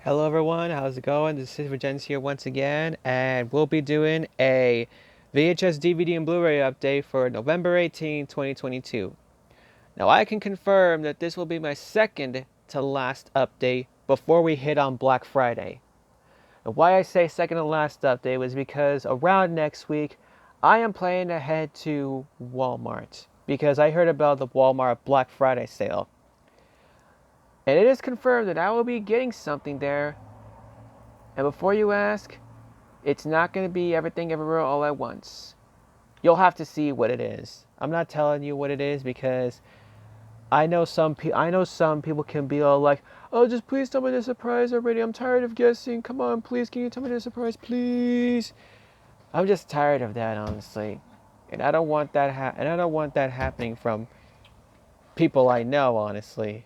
Hello everyone, how's it going? This is Regents here once again, and we'll be doing a VHS, DVD, and Blu-ray update for November 18, 2022. Now I can confirm that this will be my second to last update before we hit on Black Friday. And why I say second to last update was because around next week, I am planning to head to Walmart because I heard about the Walmart Black Friday sale. And it is confirmed that I will be getting something there. And before you ask, it's not going to be everything everywhere all at once. You'll have to see what it is. I'm not telling you what it is because I know some people can be all like, "Oh, just please tell me the surprise already. I'm tired of guessing. Come on, please, can you tell me the surprise, please?" I'm just tired of that, honestly, and I don't want that happening from people I know, honestly,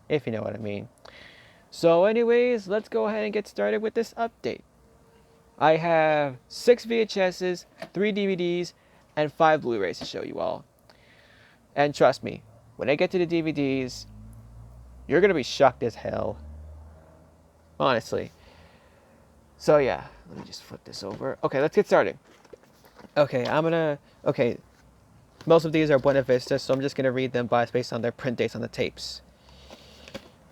if you know what I mean. So anyways, let's go ahead and get started with this update. I have 6 VHSs, 3 DVDs, and 5 Blu-rays to show you all. And trust me, when I get to the DVDs, you're going to be shocked as hell. Honestly. So yeah, let me just flip this over. Okay, let's get started. Okay, most of these are Buena Vista, so I'm just going to read them based on their print dates on the tapes.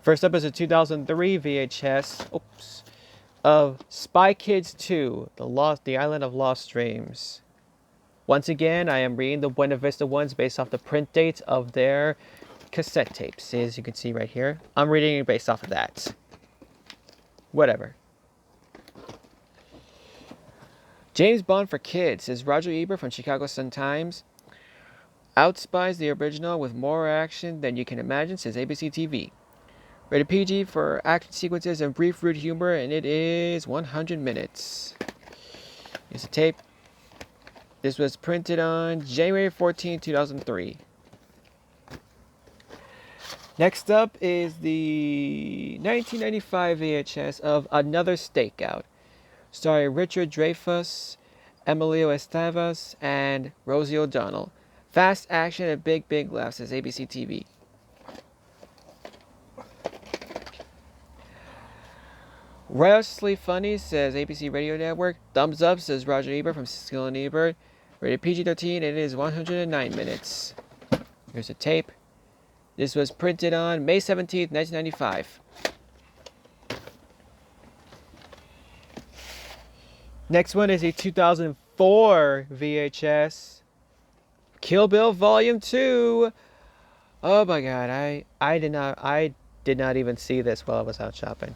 First up is a 2003 VHS, of Spy Kids 2, The Island of Lost Dreams. Once again, I am reading the Buena Vista ones based off the print dates of their cassette tapes, as you can see right here. I'm reading it based off of that. Whatever. James Bond for Kids, says Roger Ebert from Chicago Sun-Times. Outspies the original with more action than you can imagine, says ABC TV. Rated PG for action sequences and brief rude humor, and it is 100 minutes. Here's the tape. This was printed on January 14, 2003. Next up is the 1995 VHS of Another Stakeout, starring Richard Dreyfuss, Emilio Estevez, and Rosie O'Donnell. Fast action and big laughs, says ABC TV. Riotously funny, says ABC Radio Network. Thumbs up, says Roger Ebert from Skill and Ebert. Rated PG-13, it is 109 minutes. Here's a tape. This was printed on May 17th, 1995. Next one is a 2004 VHS. Kill Bill Volume 2. Oh my god, I did not even see this while I was out shopping.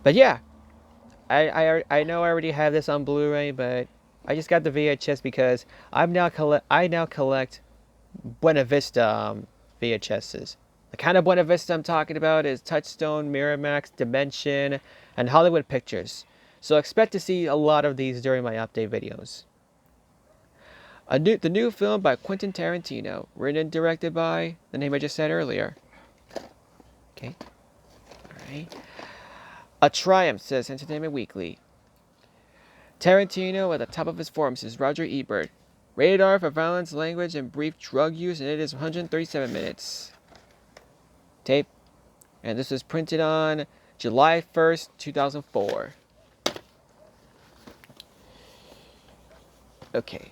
But yeah, I know I already have this on Blu-ray, but I just got the VHS because I now collect Buena Vista VHSs. The kind of Buena Vista I'm talking about is Touchstone, Miramax, Dimension, and Hollywood Pictures. So expect to see a lot of these during my update videos. The new film by Quentin Tarantino, written and directed by the name I just said earlier. Okay. Alright. A triumph, says Entertainment Weekly. Tarantino at the top of his form, says Roger Ebert. Rated R for violence, language, and brief drug use, and it is 137 minutes. Tape. And this was printed on July 1st, 2004. Okay.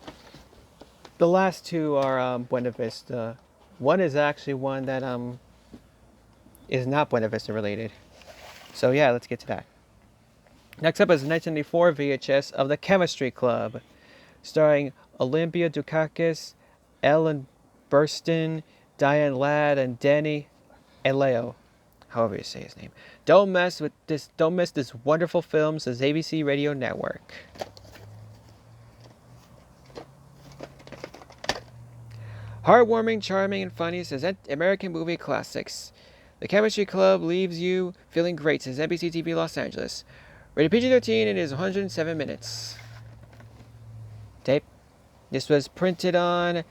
The last two are Buena Vista. One is actually one that is not Buena Vista related. So yeah, let's get to that. Next up is 1994 VHS of The Chemistry Club, starring Olympia Dukakis, Ellen Burstyn, Diane Ladd, and Danny Eleo, however you say his name. Don't miss this wonderful film, says ABC Radio Network. Heartwarming, charming, and funny, says American Movie Classics. The Chemistry Club leaves you feeling great, says NBC TV Los Angeles. Rated PG-13, it is 107 minutes. Tape. This was printed on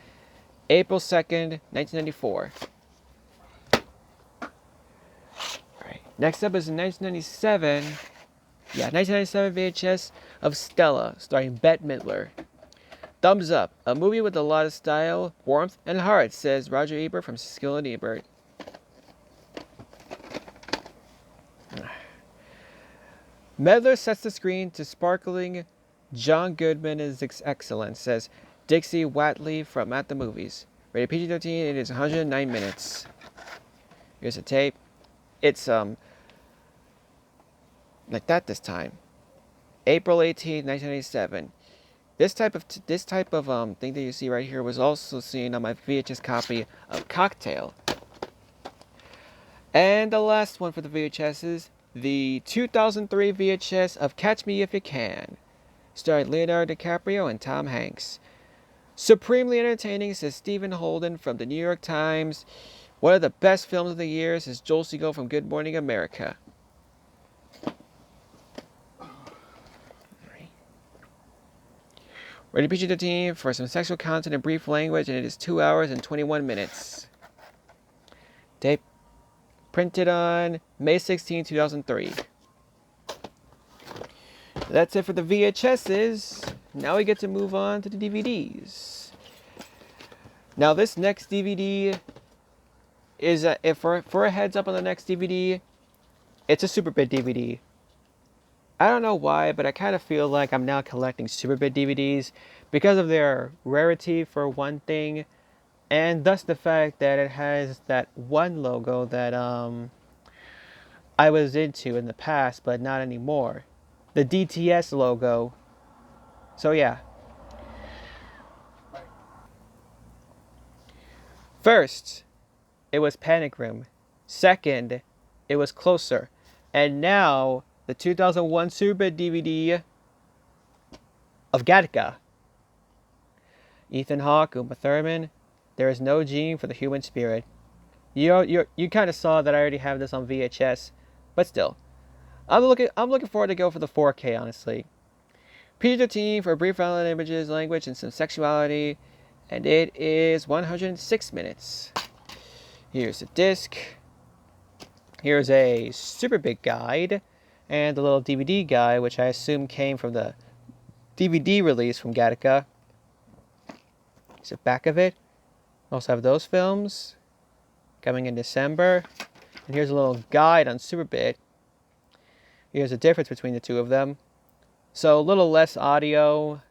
April 2nd, 1994. Alright, next up is 1997 VHS of Stella, starring Bette Midler. Thumbs up. A movie with a lot of style, warmth, and heart, says Roger Ebert from Skill and Ebert. Medler sets the screen to sparkling John Goodman is excellent, says Dixie Watley from At the Movies. Rated PG-13, it is 109 minutes. Here's a tape. It's like that this time. April 18, 1987. This type of thing that you see right here was also seen on my VHS copy of Cocktail. And the last one for the VHS is the 2003 VHS of Catch Me If You Can, starring Leonardo DiCaprio and Tom Hanks. Supremely entertaining, says Stephen Holden from the New York Times. One of the best films of the year, says Joel Siegel from Good Morning America. Rated PG-13 for some sexual content and brief language, and it is 2 hours and 21 minutes. Tape printed on May 16, 2003. That's it for the VHSs. Now we get to move on to the DVDs. Now this next DVD is, for a heads up on the next DVD, it's a Super Bit DVD. I don't know why, but I kind of feel like I'm now collecting Super Bit DVDs because of their rarity for one thing, and thus the fact that it has that one logo that I was into in the past, but not anymore. The DTS logo. So yeah. First, it was Panic Room. Second, it was Closer. And now, the 2001 Super Bit DVD of Gattaca. Ethan Hawke, Uma Thurman. There is no gene for the human spirit. You kind of saw that I already have this on VHS, but still, I'm looking forward to go for the 4K, honestly. PG-13 for brief violent images, language, and some sexuality, and it is 106 minutes. Here's the disc. Here's a Super Bit guide, and the little DVD guide, which I assume came from the DVD release from Gattaca. Here's the back of it. Also have those films coming in December. And here's a little guide on Super Bit. Here's the difference between the two of them. So a little less audio.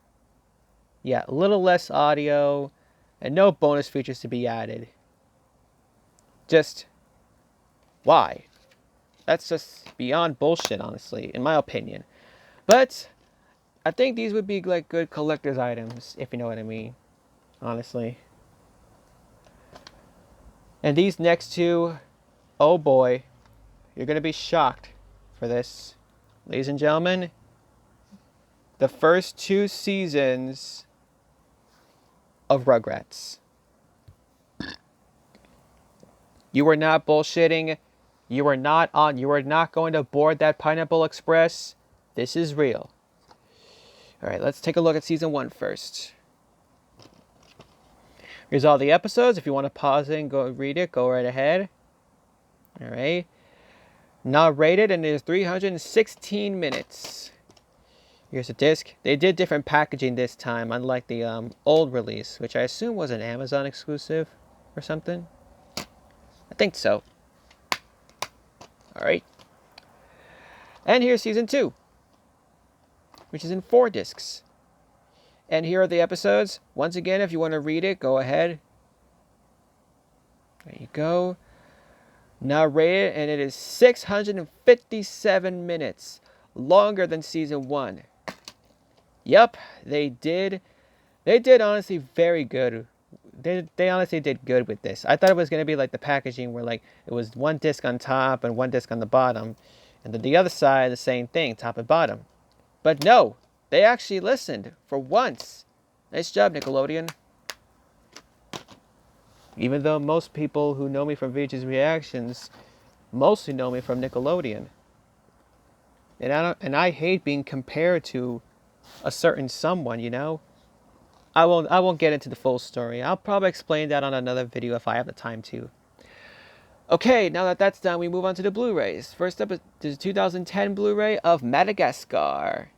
Yeah, a little less audio. And no bonus features to be added. Just, why? That's just beyond bullshit, honestly, in my opinion. But I think these would be like good collector's items, if you know what I mean. Honestly. And these next two, oh boy, you're going to be shocked for this. Ladies and gentlemen, the first 2 seasons of Rugrats. You were not bullshitting. You were not going to board that Pineapple Express. This is real. Alright, let's take a look at season 1 first. Here's all the episodes. If you want to pause it and go read it, go right ahead. Alright. Not rated, and it is 316 minutes. Here's a disc. They did different packaging this time, unlike the old release, which I assume was an Amazon exclusive or something. I think so. Alright. And here's season 2, which is in 4 discs. And here are the episodes. Once again, if you want to read it, go ahead. There you go. Now rated, and it is 657 minutes. Longer than season 1. Yep, they did honestly very good. They honestly did good with this. I thought it was going to be like the packaging where like it was 1 disc on top and 1 disc on the bottom. And then the other side, the same thing, top and bottom. But no, they actually listened for once. Nice job, Nickelodeon. Even though most people who know me from VH's Reactions mostly know me from Nickelodeon. And I hate being compared to a certain someone, you know? I won't get into the full story. I'll probably explain that on another video if I have the time to. Okay, now that that's done, we move on to the Blu-rays. First up is the 2010 Blu-ray of Madagascar.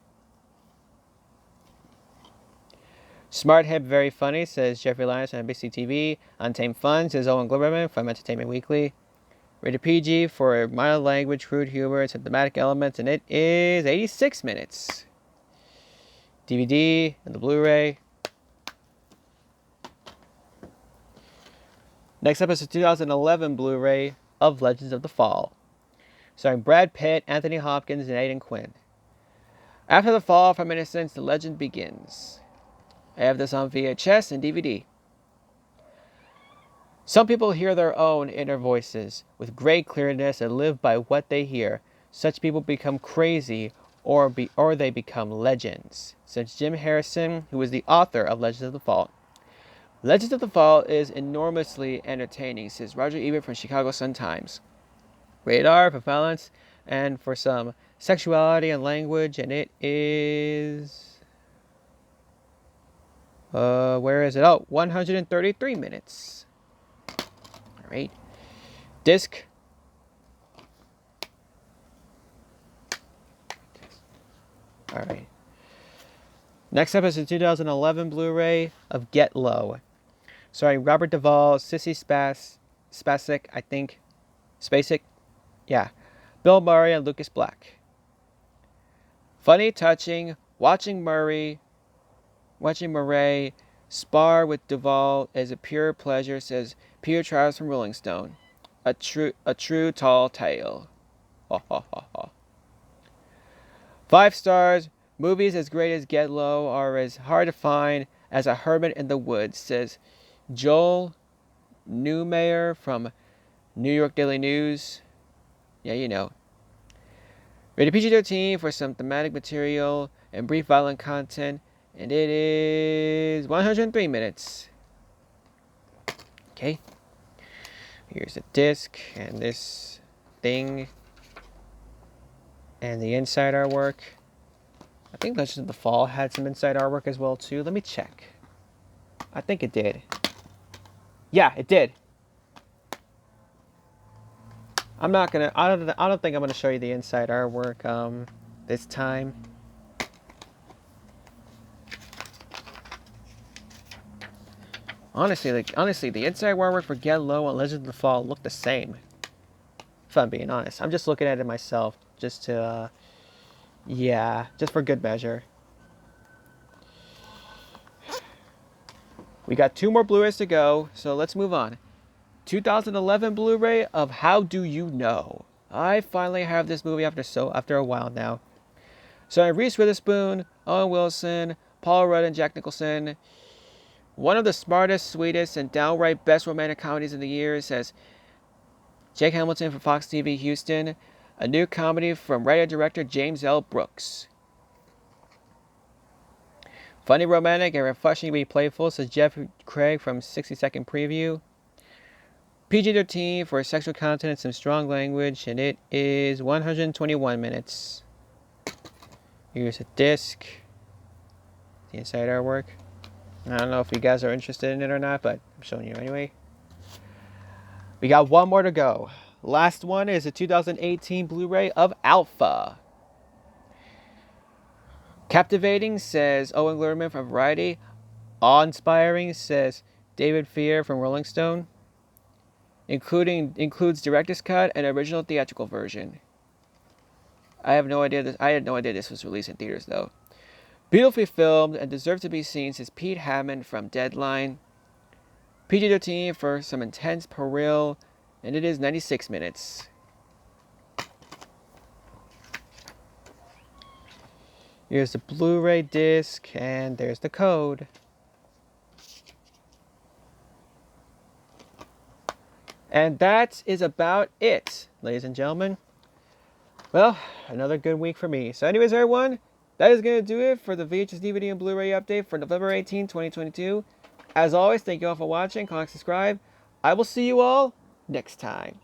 Smart Hip Very Funny, says Jeffrey Lyons from NBC TV. Untamed Fun, says Owen Glimmerman from Entertainment Weekly. Rated PG for mild language, crude humor, and some thematic elements, and it is 86 minutes. DVD and the Blu-ray. Next up is the 2011 Blu-ray of Legends of the Fall, starring Brad Pitt, Anthony Hopkins, and Aidan Quinn. After the fall from innocence, the legend begins. I have this on VHS and DVD. Some people hear their own inner voices with great clearness and live by what they hear. Such people become crazy or they become legends, says Jim Harrison, who is the author of Legends of the Fall. Legends of the Fall is enormously entertaining, says Roger Ebert from Chicago Sun-Times. Rated R for violence and for some sexuality and language, and it is... where is it? Oh, 133 minutes. Alright. Disc. Alright. Next up is the 2011 Blu-ray of Get Low. Sorry, Robert Duvall, Sissy Spacek, I think. Spacek? Yeah. Bill Murray and Lucas Black. Funny, touching, watching Murray spar with Duvall is a pure pleasure, says Peter Travis from Rolling Stone. A true tall tale. Ha ha ha ha. 5 stars. Movies as great as Get Low are as hard to find as a hermit in the woods, says Joel Newmayer from New York Daily News. Yeah, you know. Rated PG-13 for some thematic material and brief violent content, and it is 103 minutes. Okay. Here's the disc and this thing and the inside artwork. I think Legends of the Fall had some inside artwork as well too. Let me check. I think it did. Yeah, it did. I don't think I'm gonna show you the inside artwork this time. Honestly, the inside artwork for Get Low and Legends of the Fall look the same. If I'm being honest, I'm just looking at it myself, just to, yeah, just for good measure. We got 2 more Blu-rays to go, so let's move on. 2011 Blu-ray of How Do You Know? I finally have this movie after a while now. Starring Reese Witherspoon, Owen Wilson, Paul Rudd, and Jack Nicholson. One of the smartest, sweetest, and downright best romantic comedies of the year, says Jake Hamilton from Fox TV Houston. A new comedy from writer-director James L. Brooks. Funny, romantic, and refreshingly playful, says Jeff Craig from 60 Second Preview. PG-13 for sexual content and some strong language, and it is 121 minutes. Here's a disc. The inside artwork. I don't know if you guys are interested in it or not, but I'm showing you anyway. We got 1 more to go. Last one is a 2018 Blu-ray of Alpha. Captivating, says Owen Glerman from Variety. Awe-inspiring, says David Fear from Rolling Stone. Includes director's cut and original theatrical version. I had no idea this was released in theaters though. Beautifully filmed and deserves to be seen, says Pete Hammond from Deadline. PG-13 for some intense pueril, and it is 96 minutes. Here's the Blu-ray disc, and there's the code. And that is about it, ladies and gentlemen. Well, another good week for me. So anyways, everyone, that is going to do it for the VHS, DVD, and Blu-ray update for November 18, 2022. As always, thank you all for watching. Comment, subscribe. I will see you all next time.